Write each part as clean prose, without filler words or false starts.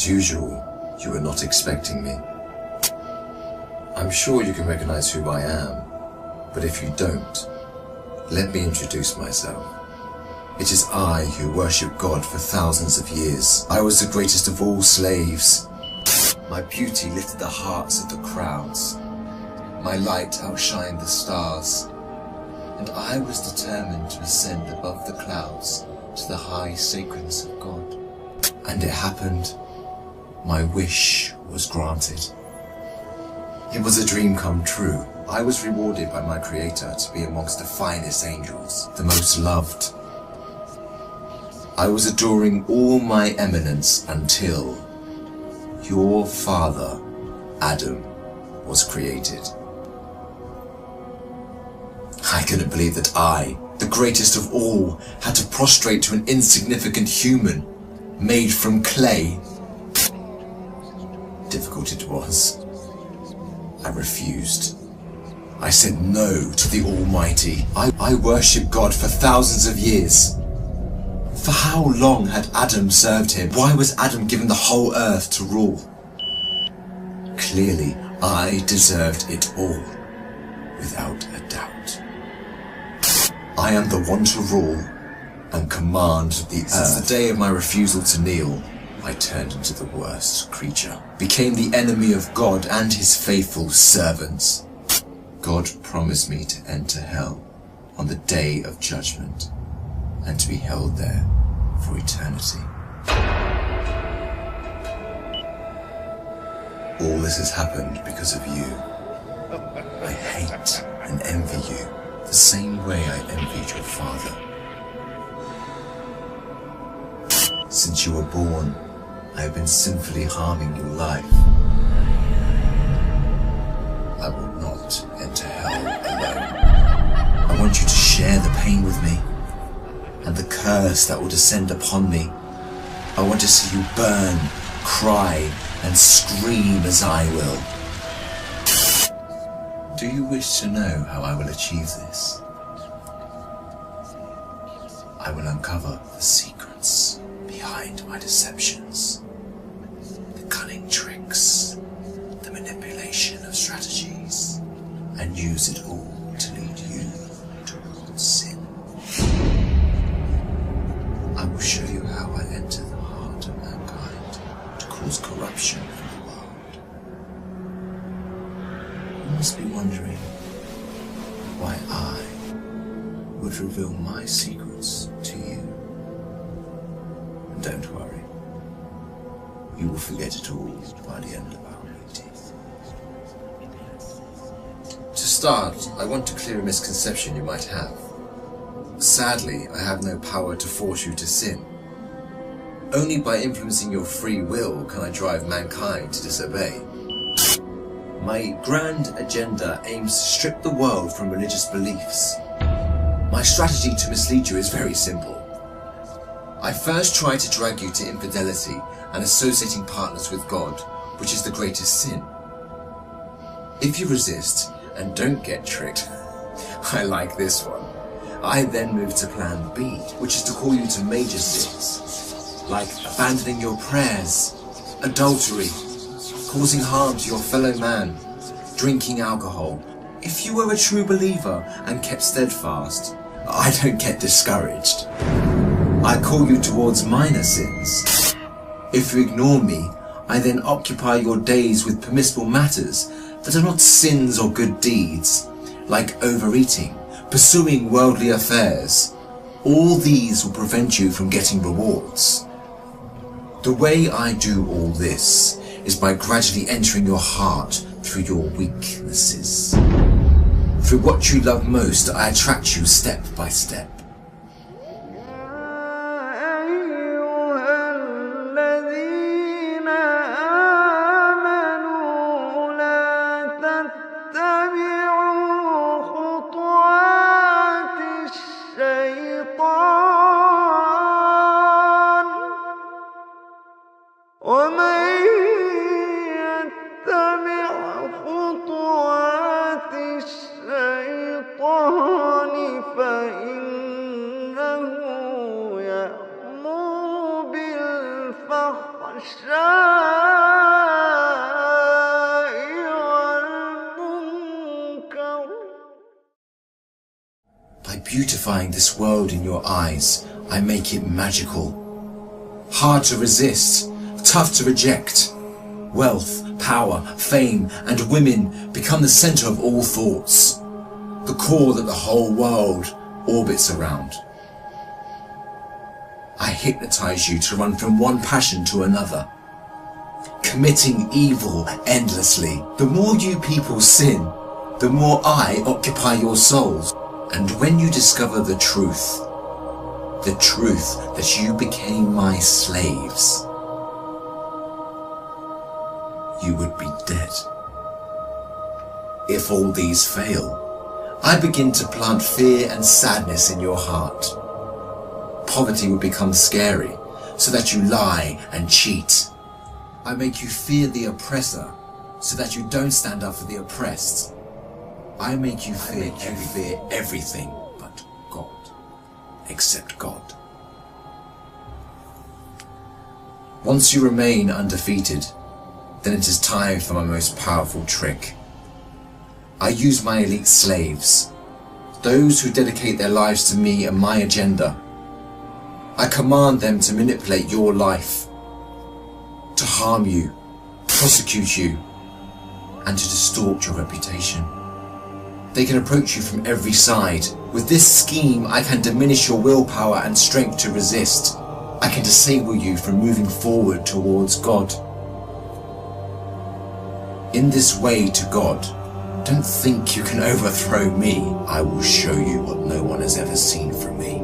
As usual, you were not expecting me. I'm sure you can recognize who I am, but if you don't, let me introduce myself. It is I who worship God for thousands of years. I was the greatest of all slaves. My beauty lifted the hearts of the crowds. My light outshined the stars. And I was determined to ascend above the clouds to the high sacredness of God. And it happened. My wish was granted. It was a dream come true. I was rewarded by my Creator to be amongst the finest angels, the most loved. I was adoring all my eminence until your father, Adam, was created. I couldn't believe that I, the greatest of all, had to prostrate to an insignificant human made from clay. Difficult it was. I refused. I said no to the Almighty. I worshipped God for thousands of years. For how long had Adam served him? Why was Adam given the whole earth to rule? Clearly, I deserved it all, without a doubt. I am the one to rule and command the earth. Since the day of my refusal to kneel, I turned into the worst creature, became the enemy of God and his faithful servants. God promised me to enter hell on the day of judgment and to be held there for eternity. All this has happened because of you. I hate and envy you the same way I envied your father. Since you were born, I have been sinfully harming your life. I will not enter hell alone. I want you to share the pain with me and the curse that will descend upon me. I want to see you burn, cry, and scream as I will. Do you wish to know how I will achieve this? I will uncover the secrets behind my deceptions, the cunning tricks, the manipulation of strategies, and use it all to lead you towards sin. I will show you how I enter the heart of mankind to cause corruption in the world. You must be wondering why I would reveal my secrets to you. And don't worry, you will forget it all by the end of our meeting. To start, I want to clear a misconception you might have. Sadly, I have no power to force you to sin. Only by influencing your free will can I drive mankind to disobey. My grand agenda aims to strip the world from religious beliefs. My strategy to mislead you is very simple. I first try to drag you to infidelity and associating partners with God, which is the greatest sin. If you resist and don't get tricked, I like this one. I then move to plan B, which is to call you to major sins, like abandoning your prayers, adultery, causing harm to your fellow man, drinking alcohol. If you were a true believer and kept steadfast, I don't get discouraged. I call you towards minor sins. If you ignore me, I then occupy your days with permissible matters that are not sins or good deeds, like overeating, pursuing worldly affairs. All these will prevent you from getting rewards. The way I do all this is by gradually entering your heart through your weaknesses. Through what you love most, I attract you step by step. فإنه يأمر بالفحشاء beautifying this world in your eyes, I make it magical. Hard to resist, tough to reject. Wealth, power, fame, and women become the center of all thoughts, the core that the whole world orbits around. I hypnotize you to run from one passion to another, committing evil endlessly. The more you people sin, the more I occupy your souls. And when you discover the truth that you became my slaves, you would be dead. If all these fail, I begin to plant fear and sadness in your heart. Poverty would become scary, so that you lie and cheat. I make you fear the oppressor, so that you don't stand up for the oppressed. I make you fear everything but God, except God. Once you remain undefeated, then it is time for my most powerful trick. I use my elite slaves, those who dedicate their lives to me and my agenda. I command them to manipulate your life, to harm you, prosecute you, and to distort your reputation. They can approach you from every side. With this scheme, I can diminish your willpower and strength to resist. I can disable you from moving forward towards God. In this way to God, don't think you can overthrow me. I will show you what no one has ever seen from me.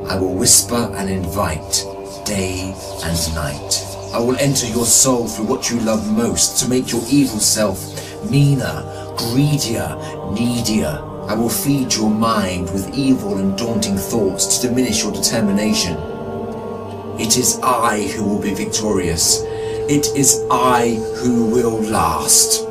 I will whisper and invite, day and night. I will enter your soul through what you love most to make your evil self meaner, greedier, needier. I will feed your mind with evil and daunting thoughts to diminish your determination. It is I who will be victorious. It is I who will last.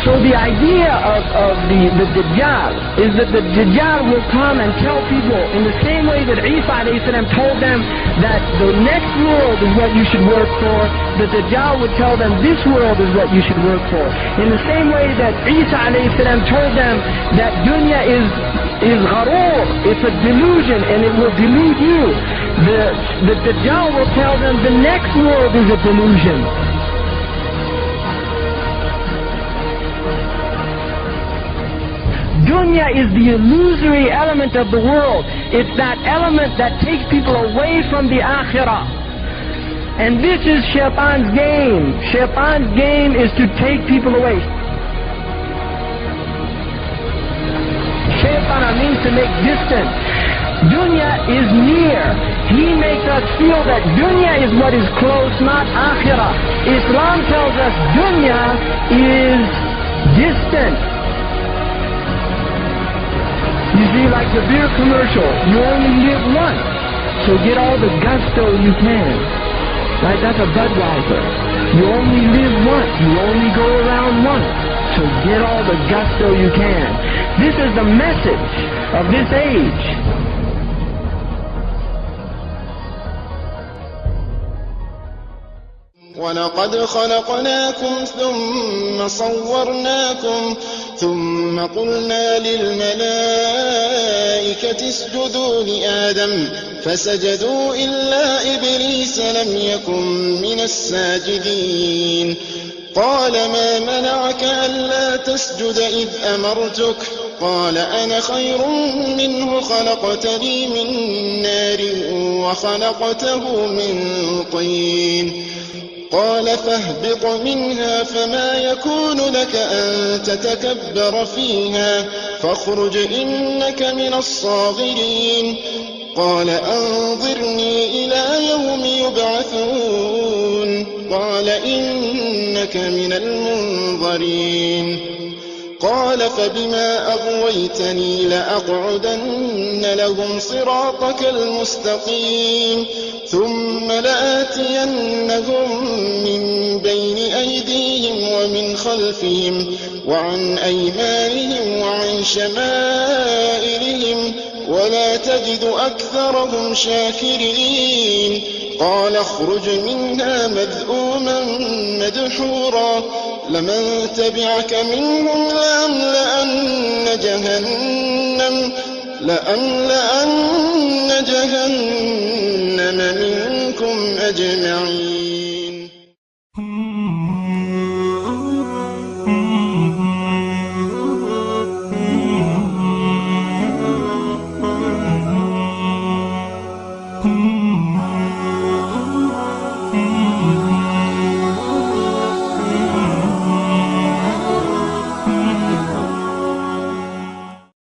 So the idea of the Diable is that the Diable will come and tell people in the same way that Isa ﷺ told them that the next world is what you should work for, the Diable would tell them this world is what you should work for. In the same way that Isa ﷺ told them that dunya is gharoor, it's a delusion and it will delude you. The Diable will tell them the next world is a delusion. Dunya is the illusory element of the world. It's that element that takes people away from the akhirah. And this is Shaitan's game. Shaitan's game is to take people away. Shaitan means to make distant. Dunya is near. He makes us feel that dunya is what is close, not akhirah. Islam tells us dunya is distant. You see, like the beer commercial, you only live once, so get all the gusto you can. Right, that's a Budweiser. You only live once, you only go around once, so get all the gusto you can. This is the message of this age. وَلَقَدْ خَلَقْنَاكُمْ ثُمَّ صَوَّرْنَاكُمْ ثُمَّ قُلْنَا لِلْمَلَائِكَةِ اسْجُدُوا لِآدَمَ فَسَجَدُوا إِلَّا إِبْلِيسَ لَمْ يَكُنْ مِنَ السَّاجِدِينَ قَالَ مَا مَنَعَكَ أَلَّا تَسْجُدَ إِذْ أَمَرْتُكَ قَالَ أَنَا خَيْرٌ مِّنْهُ خَلَقْتَنِي مِنْ نَارٍ وَخَلَقْتَهُ مِنْ طِينٍ قال فاهبط منها فما يكون لك أن تتكبر فيها فاخرج إنك من الصاغرين قال أنظرني إلى يوم يبعثون قال إنك من المنظرين قال فبما أغويتني لأقعدن لهم صراطك المستقيم ثم لآتينهم من بين أيديهم ومن خلفهم وعن أيمانهم وعن شمائلهم ولا تجد أكثرهم شاكرين قال اخرج منها مذءوما مدحورا لمن تبعك منهم لأملأن جهنم منكم أجمعين